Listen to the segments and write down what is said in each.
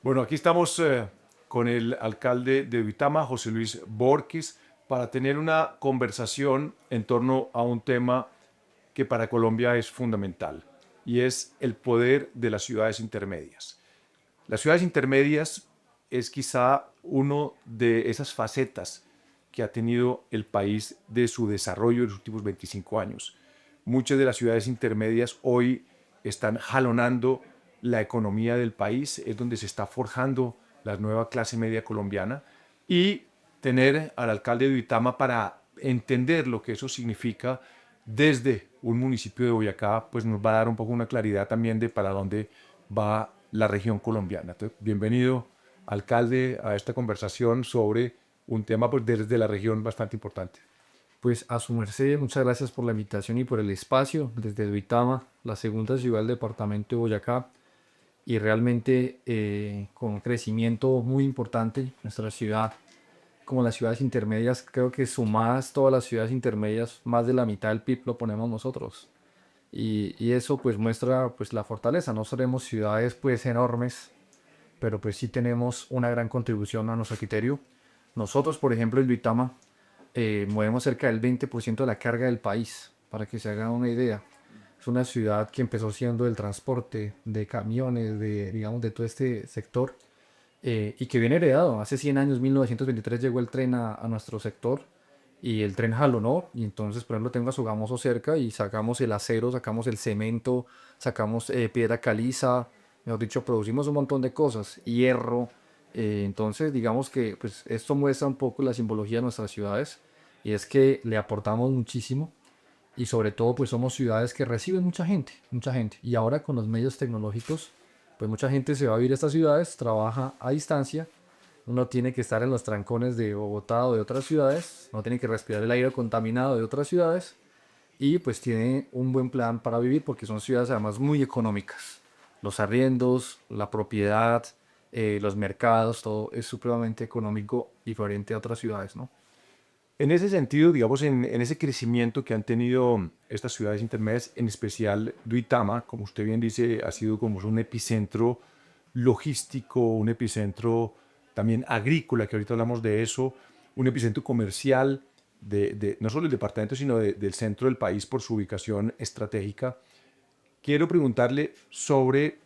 Bueno, aquí estamos con el alcalde de Uitama, José Luis Borges, para tener una conversación en torno a un tema que para Colombia es fundamental y es el poder de las ciudades intermedias. Las ciudades intermedias es quizá uno de esas facetas que ha tenido el país de su desarrollo en los últimos 25 años. Muchas de las ciudades intermedias hoy están jalonando la economía del país, es donde se está forjando la nueva clase media colombiana, y tener al alcalde de Uitama para entender lo que eso significa desde un municipio de Boyacá, pues nos va a dar un poco una claridad también de para dónde va la región colombiana. Entonces, bienvenido, alcalde, a esta conversación sobre un tema pues, desde la región bastante importante. Pues a su merced, muchas gracias por la invitación y por el espacio desde Duitama, la segunda ciudad del departamento de Boyacá, y realmente con un crecimiento muy importante nuestra ciudad, como las ciudades intermedias, creo que sumadas todas las ciudades intermedias, más de la mitad del PIB lo ponemos nosotros. Y eso pues muestra pues la fortaleza, no seremos ciudades pues enormes, pero pues sí tenemos una gran contribución a nuestro criterio. Nosotros, por ejemplo, en Duitama, movemos cerca del 20% de la carga del país, para que se hagan una idea. Es una ciudad que empezó siendo el transporte de camiones, de, digamos, de todo este sector, y que viene heredado. Hace 100 años, 1923, llegó el tren a nuestro sector y el tren jalonó. Y entonces, por ejemplo, tengo a Sogamoso cerca y sacamos el acero, sacamos el cemento, sacamos piedra caliza, mejor dicho, producimos un montón de cosas, hierro. Entonces, digamos que pues, esto muestra un poco la simbología de nuestras ciudades y es que le aportamos muchísimo y sobre todo pues somos ciudades que reciben mucha gente, mucha gente. Y ahora con los medios tecnológicos, pues mucha gente se va a vivir a estas ciudades, trabaja a distancia, uno tiene que estar en los trancones de Bogotá o de otras ciudades, no tiene que respirar el aire contaminado de otras ciudades y pues tiene un buen plan para vivir porque son ciudades además muy económicas. Los arriendos, la propiedad, los mercados, todo es supremamente económico diferente a otras ciudades, ¿no? En ese sentido, digamos, en ese crecimiento que han tenido estas ciudades intermedias, en especial Duitama, como usted bien dice, ha sido como un epicentro logístico, un epicentro también agrícola, que ahorita hablamos de eso, un epicentro comercial, no solo del departamento, sino del centro del país por su ubicación estratégica. Quiero preguntarle sobre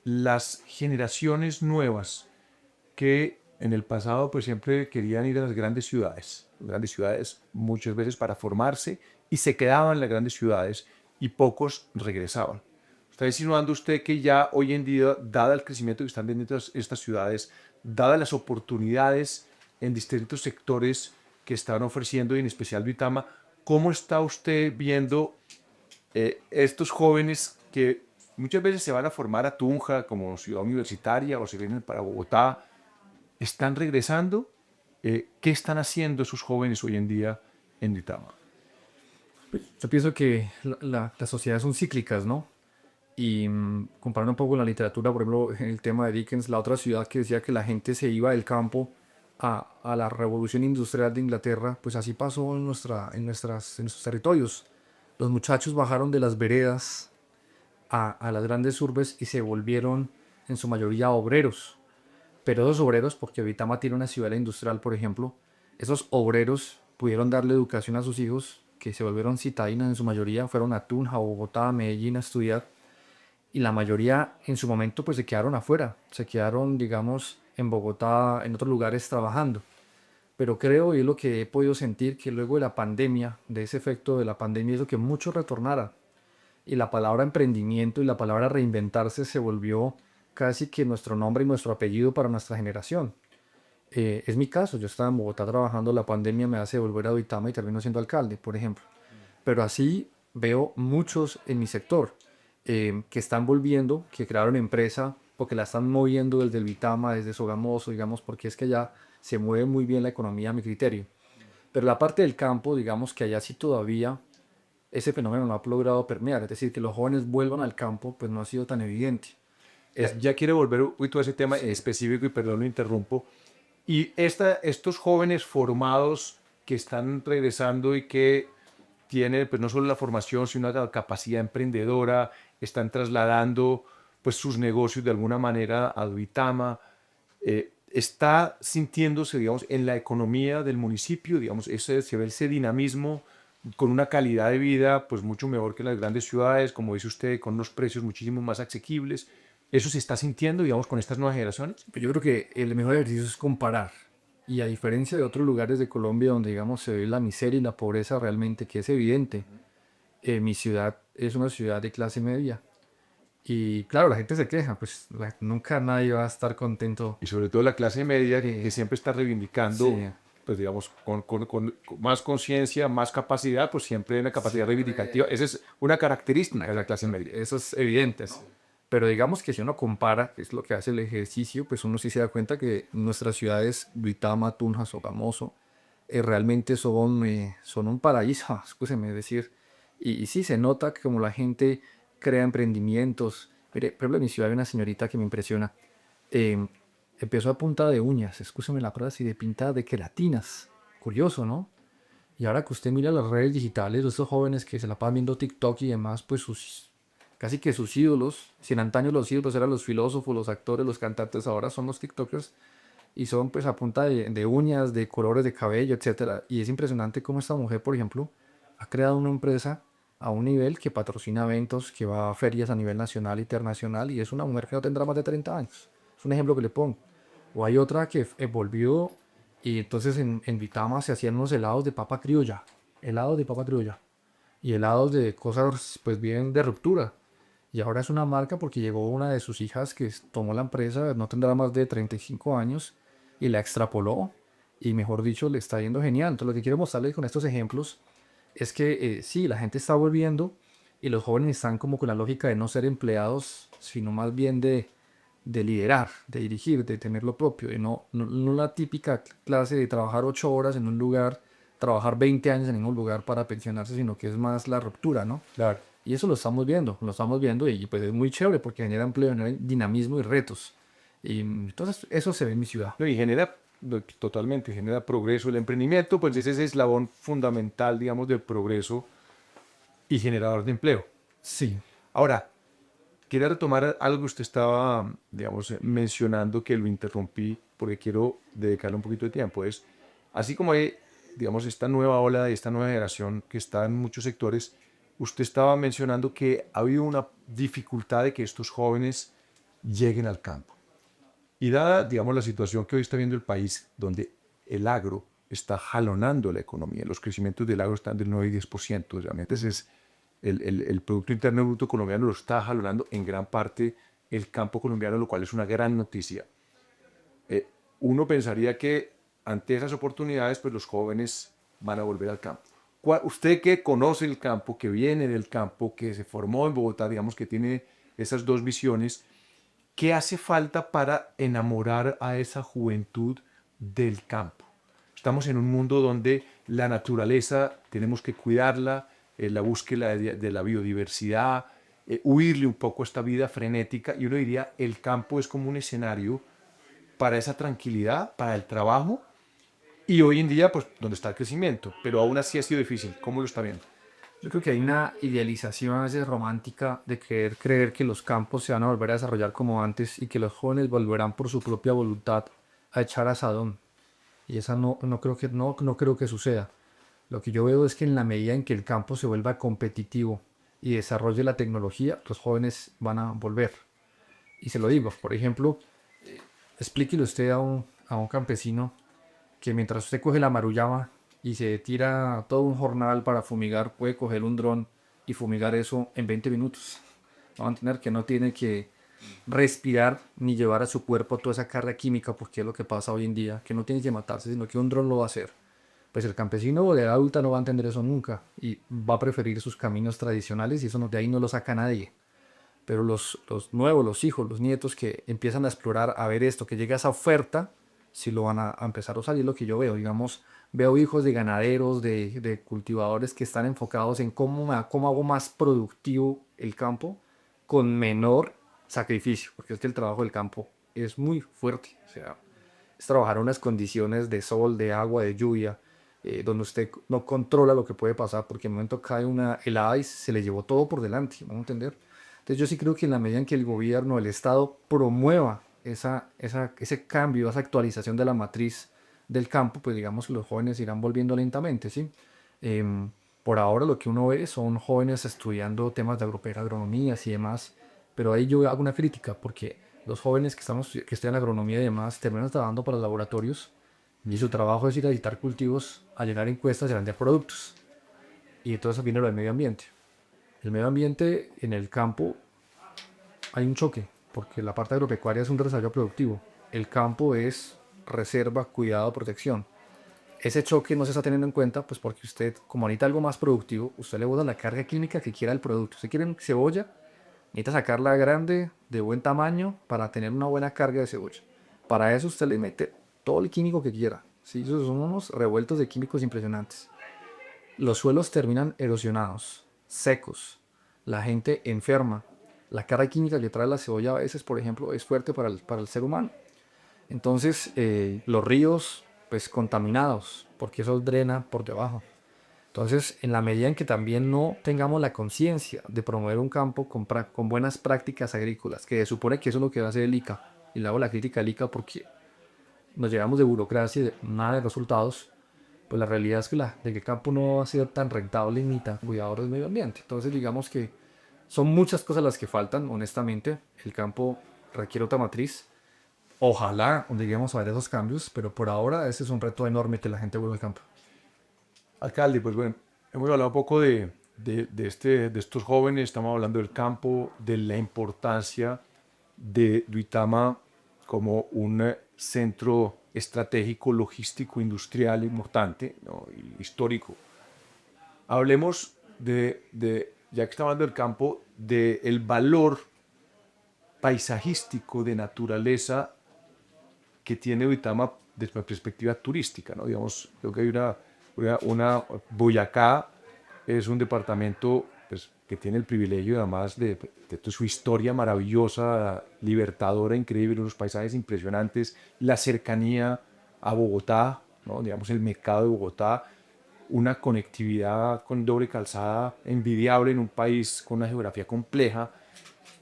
las generaciones nuevas que en el pasado pues siempre querían ir a las grandes ciudades muchas veces para formarse y se quedaban en las grandes ciudades y pocos regresaban. Está insinuando usted que ya hoy en día, dada el crecimiento que están teniendo estas ciudades, dadas las oportunidades en distintos sectores que están ofreciendo, y en especial Duitama, ¿cómo está usted viendo estos jóvenes que muchas veces se van a formar a Tunja como ciudad universitaria o se vienen para Bogotá, están regresando? ¿Qué están haciendo esos jóvenes hoy en día en Duitama? Yo pienso que las sociedades son cíclicas, ¿no? Y comparando un poco con la literatura, por ejemplo, en el tema de Dickens, la otra ciudad que decía que la gente se iba del campo a la revolución industrial de Inglaterra, pues así pasó en nuestros territorios. Los muchachos bajaron de las veredas a las grandes urbes y se volvieron en su mayoría obreros. Pero esos obreros, porque Vitama tiene una ciudad industrial, por ejemplo, esos obreros pudieron darle educación a sus hijos, que se volvieron citadinos en su mayoría, fueron a Tunja, a Bogotá, a Medellín a estudiar, y la mayoría en su momento pues se quedaron afuera, se quedaron, digamos, en Bogotá, en otros lugares trabajando. Pero creo, y es lo que he podido sentir, que luego de la pandemia, de ese efecto de la pandemia, hizo que muchos retornaran. Y la palabra emprendimiento y la palabra reinventarse se volvió casi que nuestro nombre y nuestro apellido para nuestra generación. Es mi caso, yo estaba en Bogotá trabajando, la pandemia me hace volver a Duitama y termino siendo alcalde, por ejemplo. Pero así veo muchos en mi sector que están volviendo, que crearon empresa, porque la están moviendo desde el Duitama, desde Sogamoso, digamos, porque es que ya se mueve muy bien la economía a mi criterio. Pero la parte del campo, digamos que allá sí todavía ese fenómeno no ha logrado permear, es decir, que los jóvenes vuelvan al campo, pues no ha sido tan evidente. Ya, Es, ya quiere volver a ese tema sí. específico y perdón, lo interrumpo. Y estos jóvenes formados que están regresando y que tienen pues, no solo la formación, sino la capacidad emprendedora, están trasladando. pues sus negocios de alguna manera a Duitama. Está sintiéndose, digamos, en la economía del municipio, digamos, se ve ese dinamismo con una calidad de vida pues mucho mejor que las grandes ciudades, como dice usted, con unos precios muchísimo más asequibles. ¿Eso se está sintiendo, digamos, con estas nuevas generaciones? Pero yo creo que el mejor ejercicio es comparar. Y a diferencia de otros lugares de Colombia donde, digamos, se ve la miseria y la pobreza realmente, que es evidente, mi ciudad es una ciudad de clase media. Y claro, la gente se queja, pues nunca nadie va a estar contento. Y sobre todo la clase media Sí, que siempre está reivindicando, sí, pues digamos, con más conciencia, más capacidad, pues siempre hay una capacidad reivindicativa. Esa es una característica de la clase media. eso es evidente. Pero digamos que si uno compara, que es lo que hace el ejercicio, pues uno sí se da cuenta que nuestras ciudades, Duitama, Tunja, Sogamoso, realmente son un paraíso, escúcheme decir. Y sí se nota que como la gente crea emprendimientos. Mire, por ejemplo, en mi ciudad hay una señorita que me impresiona. eh, Empezó a punta de uñas, escúcheme la frase, y de pintada de queratinas. Curioso, ¿no? Y ahora que usted mira las redes digitales, estos jóvenes que se la pasan viendo TikTok y demás, pues casi que sus ídolos, si en antaño los ídolos eran los filósofos, los actores, los cantantes, ahora son los TikTokers y son pues a punta de uñas, de colores de cabello, etcétera. Y es impresionante cómo esta mujer, por ejemplo, ha creado una empresa a un nivel que patrocina eventos, que va a ferias a nivel nacional e internacional, y es una mujer que no tendrá más de 30 años. Es un ejemplo que le pongo. O hay otra que volvió y entonces en Vitama se hacían unos helados de papa criolla, helados de papa criolla y helados de cosas pues bien de ruptura. Y ahora es una marca porque llegó una de sus hijas que tomó la empresa, no tendrá más de 35 años, y la extrapoló. Y mejor dicho, le está yendo genial. Entonces lo que quiero mostrarles con estos ejemplos es que sí, la gente está volviendo y los jóvenes están como con la lógica de no ser empleados, sino más bien de liderar, de dirigir, de tener lo propio, de no la típica clase de trabajar 8 horas en un lugar, trabajar 20 años en un lugar para pensionarse, sino que es más la ruptura, ¿no? Claro. Y eso lo estamos viendo y pues es muy chévere porque genera empleo, genera dinamismo y retos. Y entonces eso se ve en mi ciudad. No, y genera, totalmente, genera progreso. El emprendimiento, pues es ese eslabón fundamental, digamos, del progreso y generador de empleo. Sí, Ahora, quería retomar algo que usted estaba, digamos, mencionando, que lo interrumpí porque quiero dedicarle un poquito de tiempo. Es, así como hay, digamos, esta nueva ola de esta nueva generación que está en muchos sectores, usted estaba mencionando que ha habido una dificultad de que estos jóvenes lleguen al campo. Y dada, digamos, la situación que hoy está viendo el país, donde el agro está jalonando la economía, los crecimientos del agro están del 9 y 10%, realmente ese es el Producto Interno Bruto colombiano lo está jalonando en gran parte el campo colombiano, lo cual es una gran noticia. Eh, Uno pensaría que ante esas oportunidades, pues los jóvenes van a volver al campo. Usted que conoce el campo, que viene del campo, que se formó en Bogotá, digamos que tiene esas dos visiones, ¿qué hace falta para enamorar a esa juventud del campo? Estamos en un mundo donde la naturaleza tenemos que cuidarla, la búsqueda de la biodiversidad, huirle un poco a esta vida frenética, y uno diría, el campo es como un escenario para esa tranquilidad, para el trabajo, y hoy en día, pues, donde está el crecimiento, pero aún así ha sido difícil. ¿Cómo lo está viendo? yo creo que hay una idealización a veces romántica de creer que los campos se van a volver a desarrollar como antes y que los jóvenes volverán por su propia voluntad a echar asadón. Y esa no creo que suceda. Lo que yo veo es que en la medida en que el campo se vuelva competitivo y desarrolle la tecnología, los jóvenes van a volver. Y se lo digo, por ejemplo, explíquele usted a un campesino que mientras usted coge la marullama y se tira todo un jornal para fumigar, puede coger un dron y fumigar eso en 20 minutos. Va a entender que no tiene que respirar ni llevar a su cuerpo toda esa carga química, porque es lo que pasa hoy en día, que no tiene que matarse, sino que un dron lo va a hacer. Pues el campesino o el adulta no va a entender eso nunca y va a preferir sus caminos tradicionales y eso de ahí no lo saca nadie. Pero los nuevos, los hijos, los nietos que empiezan a explorar, a ver esto, que llega esa oferta, si lo van a empezar a usar. Y es lo que yo veo, digamos, veo hijos de ganaderos, de cultivadores que están enfocados en cómo hago más productivo el campo con menor sacrificio, porque es que el trabajo del campo es muy fuerte, o sea, es trabajar en unas condiciones de sol, de agua, de lluvia, donde usted no controla lo que puede pasar, porque en el momento cae una helada y se le llevó todo por delante, ¿vamos a entender? Entonces Entonces yo sí creo que en la medida en que el gobierno, el Estado promueva ese cambio, esa actualización de la matriz del campo, pues digamos que los jóvenes irán volviendo lentamente, ¿sí? Em, por ahora lo que uno ve son jóvenes estudiando temas de agronomías y demás, pero ahí yo hago una crítica porque los jóvenes que estudian agronomía y demás terminan trabajando para los laboratorios y su trabajo es ir a visitar cultivos, a llenar encuestas y a vender productos. Y entonces viene lo del medio ambiente. El medio ambiente en el campo hay un choque, porque la parte agropecuaria es un desarrollo productivo. El campo es reserva, cuidado, protección. Ese choque no se está teniendo en cuenta, pues porque usted, como necesita algo más productivo, usted le bota la carga química que quiera al producto. Si quiere cebolla, necesita sacarla grande, de buen tamaño, para tener una buena carga de cebolla. Para eso usted le mete todo el químico que quiera. ¿Sí? Esos son unos revueltos de químicos impresionantes. Los suelos terminan erosionados, secos, la gente enferma. La carga química que trae la cebolla a veces, por ejemplo, es fuerte para el ser humano. Entonces, los ríos, pues contaminados, porque eso drena por debajo. Entonces, en la medida en que también no tengamos la conciencia de promover un campo con buenas prácticas agrícolas, que se supone que eso es lo que va a hacer el ICA, y le hago la crítica al ICA porque nos llevamos de burocracia y de nada de resultados, pues la realidad es de que el campo no va a ser tan rentable ni tan cuidador del medio ambiente. Entonces, digamos que son muchas cosas las que faltan, honestamente. El campo requiere otra matriz. Ojalá lleguemos a ver esos cambios, pero por ahora ese es un reto enorme que la gente vuelva al campo. Alcalde, pues bueno, hemos hablado un poco de estos jóvenes, estamos hablando del campo, de la importancia de Duitama como un centro estratégico, logístico, industrial importante, ¿no? Y histórico. Hablemos ya que estamos hablando del campo, del valor paisajístico de naturaleza que tiene Duitama desde una perspectiva turística, ¿no? Digamos, creo que hay Boyacá es un departamento pues, que tiene el privilegio además de toda su historia maravillosa, libertadora, increíble, unos paisajes impresionantes, la cercanía a Bogotá, ¿no? Digamos el mercado de Bogotá, una conectividad con doble calzada envidiable en un país con una geografía compleja.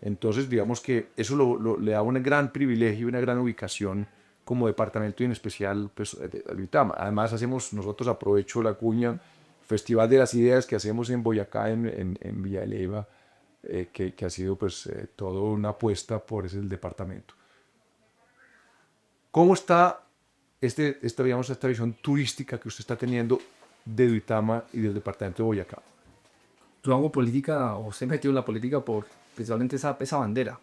Entonces, digamos que eso le da un gran privilegio y una gran ubicación como departamento y en especial pues, de Duitama. Además, nosotros aprovecho la cuña, Festival de las Ideas que hacemos en Boyacá, en Villa de Leyva, que ha sido pues toda una apuesta por ese departamento. ¿Cómo está esta visión turística que usted está teniendo de Duitama y del departamento de Boyacá? Yo hago política, o se he metido en la política por principalmente esa bandera.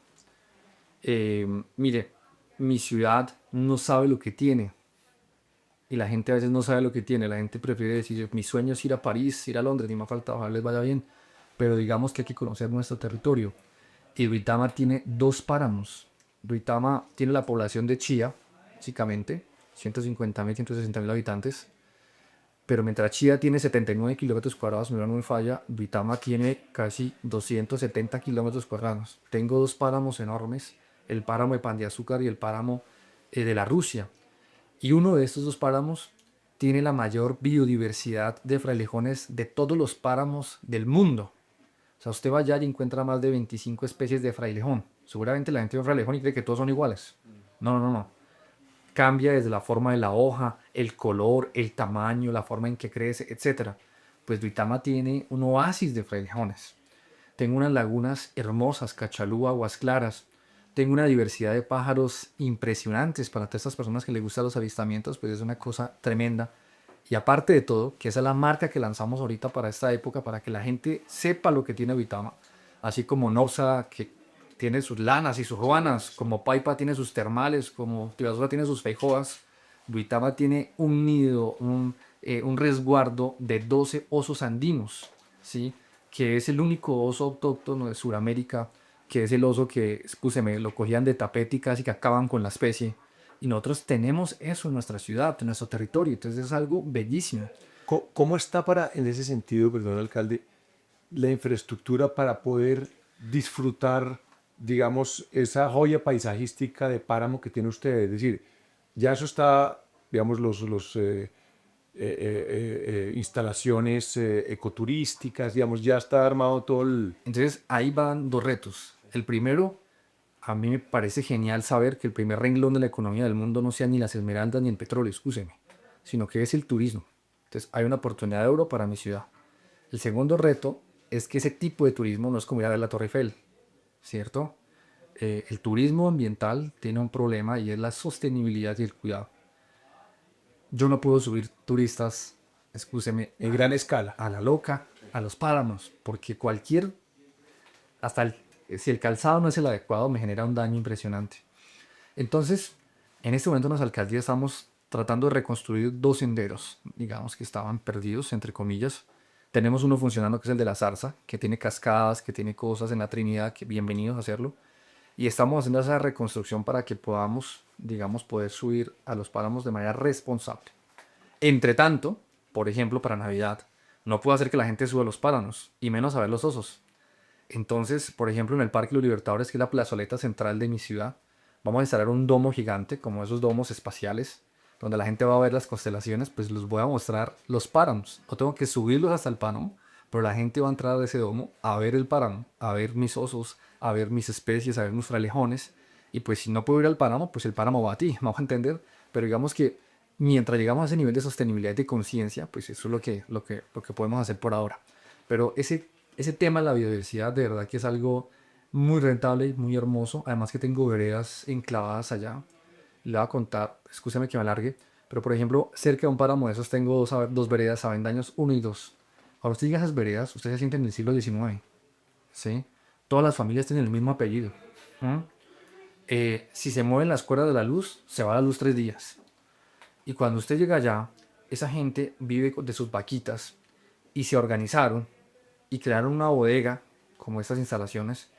Mire, mi ciudad no sabe lo que tiene. Y la gente a veces no sabe lo que tiene. La gente prefiere decir, mi sueño es ir a París, ir a Londres, ni me falta, ojalá les vaya bien. Pero digamos que hay que conocer nuestro territorio. Y Duitama tiene dos páramos. Duitama tiene la población de Chía, básicamente, 150.000, 160.000 habitantes. Pero mientras Chía tiene 79 kilómetros cuadrados, mi no me falla, Duitama tiene casi 270 kilómetros cuadrados. Tengo dos páramos enormes, el páramo de Pan de Azúcar y el páramo de la Rusia. Y uno de estos dos páramos tiene la mayor biodiversidad de frailejones de todos los páramos del mundo. O sea, usted va allá y encuentra más de 25 especies de frailejón. Seguramente la gente ve un frailejón y cree que todos son iguales. No, no, no. Cambia desde la forma de la hoja, el color, el tamaño, la forma en que crece, etc. Pues Duitama tiene un oasis de frailejones. Tengo unas lagunas hermosas, Cachalú, aguas claras. Tengo una diversidad de pájaros impresionantes para todas estas personas que les gustan los avistamientos, pues es una cosa tremenda. Y aparte de todo, que esa es la marca que lanzamos ahorita para esta época, para que la gente sepa lo que tiene Duitama, así como Nopsa, que tiene sus lanas y sus ruanas, como Paipa tiene sus termales, como Tibasura tiene sus feijoas, Duitama tiene un nido, un resguardo de 12 osos andinos, ¿sí? Que es el único oso autóctono de Sudamérica, que es el oso que, escúcheme, lo cogían de tapete y casi que acaban con la especie. Y nosotros tenemos eso en nuestra ciudad, en nuestro territorio, entonces es algo bellísimo. ¿Cómo está en ese sentido, perdón, alcalde, la infraestructura para poder disfrutar, digamos, esa joya paisajística de páramo que tiene usted? Es decir, ya eso está, digamos, instalaciones ecoturísticas, digamos, ya está armado todo el... Entonces ahí van dos retos. El primero, a mí me parece genial saber que el primer renglón de la economía del mundo no sea ni las esmeraldas ni el petróleo, escúcheme, sino que es el turismo. Entonces hay una oportunidad de oro para mi ciudad. El segundo reto es que ese tipo de turismo no es como ir a ver la Torre Eiffel, ¿cierto? El turismo ambiental tiene un problema y es la sostenibilidad y el cuidado. Yo no puedo subir turistas, escúcheme, En gran escala. a la loca, a los páramos, porque cualquier, hasta si el calzado no es el adecuado, me genera un daño impresionante. Entonces, en este momento en las alcaldías estamos tratando de reconstruir dos senderos, digamos que estaban perdidos, entre comillas. Tenemos uno funcionando que es el de la Zarza, que tiene cascadas, que tiene cosas en la Trinidad, que bienvenidos a hacerlo. Y estamos haciendo esa reconstrucción para que podamos, digamos, poder subir a los páramos de manera responsable. Entre tanto, por ejemplo, para Navidad, no puedo hacer que la gente suba a los páramos, y menos a ver los osos. Entonces, por ejemplo, en el Parque de los Libertadores, que es la plazoleta central de mi ciudad, vamos a instalar un domo gigante, como esos domos espaciales, donde la gente va a ver las constelaciones, pues los voy a mostrar los páramos. No tengo que subirlos hasta el páramo, pero la gente va a entrar a ese domo a ver el páramo, a ver mis osos, a ver mis especies, a ver mis frailejones. Y pues si no puedo ir al páramo, pues el páramo va a ti, vamos a entender. Pero digamos que mientras llegamos a ese nivel de sostenibilidad y de conciencia, pues eso es lo que podemos hacer por ahora. Pero ese tema de la biodiversidad, de verdad que es algo muy rentable y muy hermoso. Además que tengo veredas enclavadas allá. Le voy a contar, escúchame que me alargue, pero por ejemplo, cerca de un páramo de esos tengo dos veredas avendaños uno y 2. Ahora usted llega a esas veredas, usted se siente en el siglo XIX, ¿sí? Todas las familias tienen el mismo apellido. ¿Mm? Si se mueven las cuerdas de la luz, se va la luz 3 días. Y cuando usted llega allá, esa gente vive de sus vaquitas y se organizaron y crearon una bodega, como estas instalaciones,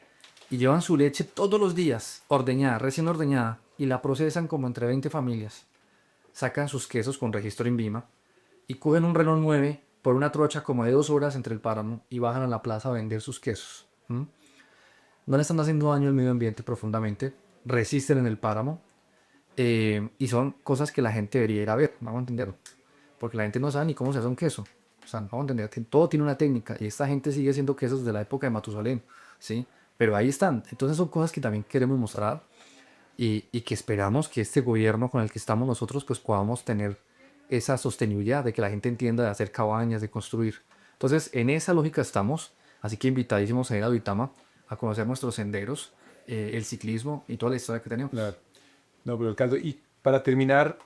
y llevan su leche todos los días, ordeñada, recién ordeñada, y la procesan como entre 20 familias. Sacan sus quesos con registro INVIMA y cogen un reloj 9 por una trocha como de 2 horas entre el páramo y bajan a la plaza a vender sus quesos. ¿Mm? No le están haciendo daño al medio ambiente profundamente, resisten en el páramo y son cosas que la gente debería ir a ver, vamos a entender, porque la gente no sabe ni cómo se hace un queso. O sea, no vamos a entender, todo tiene una técnica y esta gente sigue haciendo quesos desde la época de Matusalén, ¿sí? Pero ahí están. Entonces son cosas que también queremos mostrar y que esperamos que este gobierno con el que estamos nosotros pues podamos tener esa sostenibilidad de que la gente entienda de hacer cabañas, de construir. Entonces en esa lógica estamos, así que invitadísimos a ir a Duitama a conocer nuestros senderos, el ciclismo y toda la historia que tenemos. Claro. No, pero alcalde, y para terminar,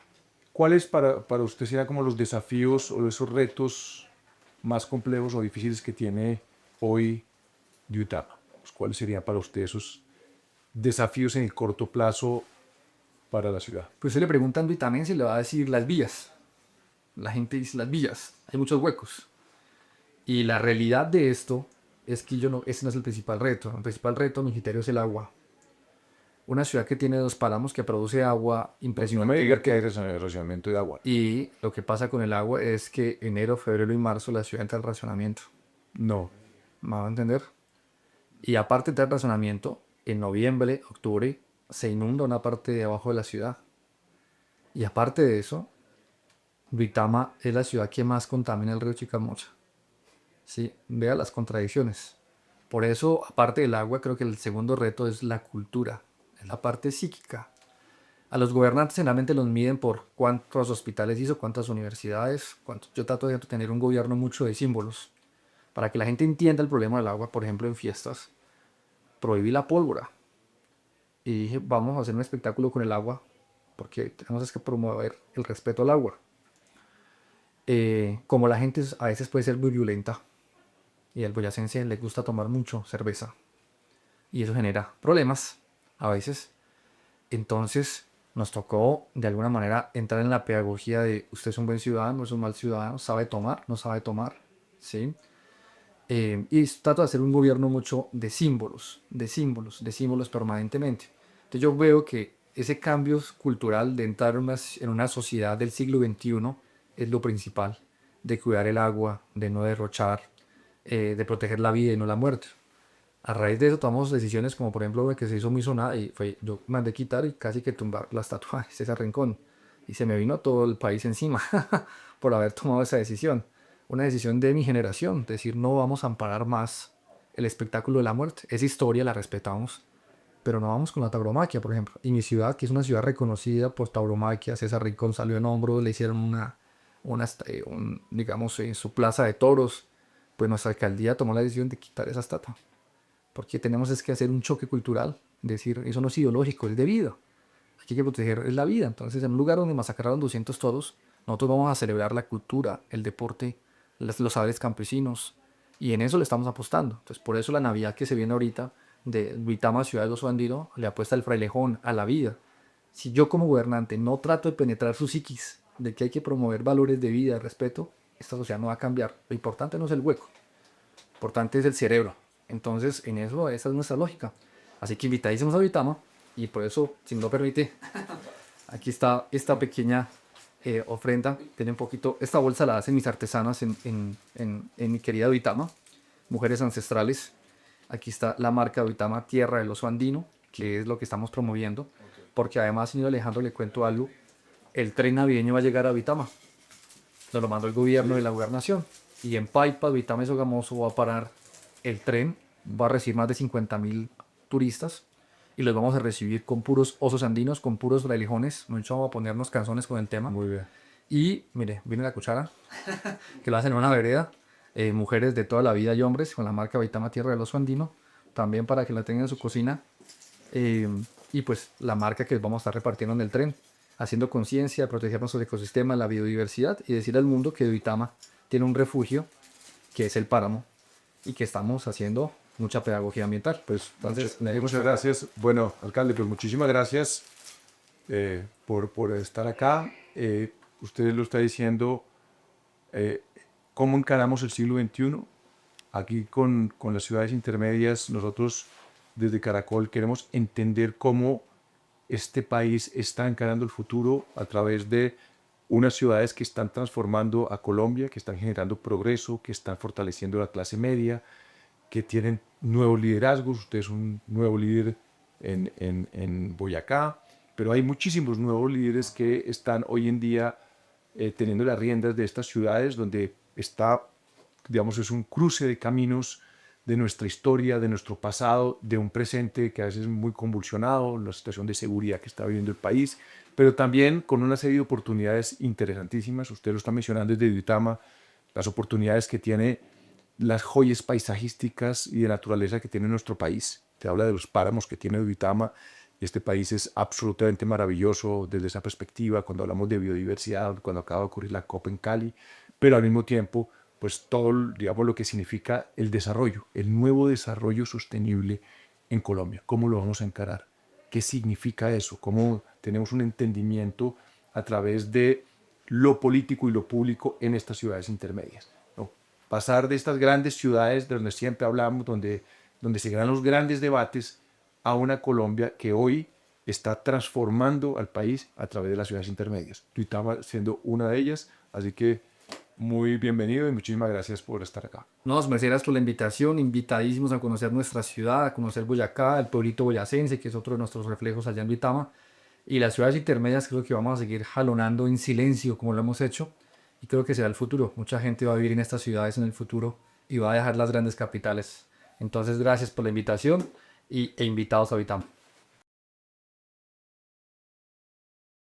¿cuáles para usted serían como los desafíos o esos retos más complejos o difíciles que tiene hoy Duitama? Pues, ¿cuáles serían para usted esos desafíos en el corto plazo para la ciudad? Pues se le preguntan Duitamense y le va a decir las vías. La gente dice las vías, hay muchos huecos. Y la realidad de esto es que ese no es el principal reto. El principal reto, mi criterio, es el agua. Una ciudad que tiene dos páramos que produce agua No me impresionante. diga que hay racionamiento de agua. Y lo que pasa con el agua es que enero, febrero y marzo la ciudad entra en racionamiento. No. ¿Me va a entender? Y aparte del razonamiento, en noviembre, octubre, se inunda una parte de abajo de la ciudad. Y aparte de eso, Duitama es la ciudad que más contamina el río Chicamocha. Sí, vea las contradicciones. Por eso, aparte del agua, creo que el segundo reto es la cultura, es la parte psíquica. A los gobernantes generalmente los miden por cuántos hospitales hizo, cuántas universidades, Yo trato de tener un gobierno mucho de símbolos, para que la gente entienda el problema del agua. Por ejemplo, en fiestas, prohibí la pólvora. Y dije, vamos a hacer un espectáculo con el agua, porque tenemos que promover el respeto al agua. Como la gente a veces puede ser muy violenta, y al boyacense le gusta tomar mucho cerveza, y eso genera problemas a veces. Entonces nos tocó de alguna manera entrar en la pedagogía de usted es un buen ciudadano, es un mal ciudadano, sabe tomar, no sabe tomar, ¿sí? Y trato de hacer un gobierno mucho de símbolos, de símbolos, de símbolos permanentemente. Entonces yo veo que ese cambio cultural de entrar en una sociedad del siglo XXI es lo principal, de cuidar el agua, de no derrochar, de proteger la vida y no la muerte. A raíz de eso tomamos decisiones como por ejemplo una que se hizo muy sonada y fue yo mandé quitar y casi que tumbar la estatua de César Rincón y se me vino todo el país encima por haber tomado esa decisión. Una decisión de mi generación, decir no vamos a amparar más el espectáculo de la muerte. Esa historia la respetamos, pero no vamos con la tauromaquia, por ejemplo. Y mi ciudad, que es una ciudad reconocida por tauromaquia, César Rincón salió en hombros, le hicieron digamos, en su plaza de toros, pues nuestra alcaldía tomó la decisión de quitar esa estatua. Porque tenemos es que hacer un choque cultural, decir, eso no es ideológico, es de vida. Aquí hay que proteger la vida. Entonces, en un lugar donde masacraron 200 toros, nosotros vamos a celebrar la cultura, el deporte, los saberes campesinos, y en eso le estamos apostando. Entonces, por eso la Navidad que se viene ahorita de Duitama, ciudad de Oso Andino, le apuesta al frailejón, a la vida. Si yo como gobernante no trato de penetrar su psiquis, de que hay que promover valores de vida, de respeto, esta sociedad no va a cambiar. Lo importante no es el hueco, lo importante es el cerebro. Entonces, en eso, esa es nuestra lógica. Así que invitadísimos a Duitama, y por eso, si me lo permite, aquí está esta pequeña ofrenda. Tiene un poquito, esta bolsa la hacen mis artesanas en mi querida Duitama, mujeres ancestrales. Aquí está la marca Duitama Tierra del Oso Andino, que es lo que estamos promoviendo. Porque además, señor Alejandro, le cuento algo. El tren navideño va a llegar a Duitama. Nos lo mandó el gobierno de la gobernación. Y en Paipa, Duitama y Sogamoso va a parar el tren. Va a recibir más de 50.000 turistas. Y los vamos a recibir con puros osos andinos, con puros frailejones. Mucho vamos a ponernos canzones con el tema. Muy bien. Y mire, viene la cuchara, que lo hacen en una vereda. Mujeres de toda la vida y hombres, con la marca Duitama Tierra del Oso Andino. También para que la tengan en su cocina. Y pues la marca que vamos a estar repartiendo en el tren, haciendo conciencia, proteger nuestros ecosistemas, la biodiversidad, y decir al mundo que Duitama tiene un refugio que es el páramo y que estamos haciendo mucha pedagogía ambiental. Pues Entonces, muchas gracias. Bueno, alcalde, pues muchísimas gracias por estar acá. Usted lo está diciendo, ¿cómo encaramos el siglo XXI? Aquí con las ciudades intermedias, nosotros desde Caracol queremos entender cómo este país está encarando el futuro a través de unas ciudades que están transformando a Colombia, que están generando progreso, que están fortaleciendo la clase media, que tienen nuevos liderazgos. Usted es un nuevo líder en Boyacá, pero hay muchísimos nuevos líderes que están hoy en día teniendo las riendas de estas ciudades donde está, digamos, es un cruce de caminos de nuestra historia, de nuestro pasado, de un presente que a veces es muy convulsionado, la situación de seguridad que está viviendo el país, pero también con una serie de oportunidades interesantísimas. Usted lo está mencionando desde Duitama, las oportunidades que tiene, las joyas paisajísticas y de naturaleza que tiene nuestro país. Te habla de los páramos que tiene Duitama. Este país es absolutamente maravilloso desde esa perspectiva, cuando hablamos de biodiversidad, cuando acaba de ocurrir la COP en Cali, pero al mismo tiempo, pues todo, digamos, lo que significa el desarrollo, el nuevo desarrollo sostenible en Colombia. ¿Cómo lo vamos a encarar? ¿Qué significa eso? ¿Cómo tenemos un entendimiento a través de lo político y lo público en estas ciudades intermedias? ¿No? Pasar de estas grandes ciudades de donde siempre hablamos, donde se dan los grandes debates, a una Colombia que hoy está transformando al país a través de las ciudades intermedias. Duitama siendo una de ellas, así que muy bienvenido y muchísimas gracias por estar acá. nos mereceras por la invitación, invitadísimos a conocer nuestra ciudad, a conocer Boyacá, el pueblito boyacense, que es otro de nuestros reflejos allá en Duitama, y las ciudades intermedias. Creo que vamos a seguir jalonando en silencio como lo hemos hecho, y creo que será el futuro. Mucha gente va a vivir en estas ciudades en el futuro y va a dejar las grandes capitales. Entonces, gracias por la invitación e invitados a Duitama.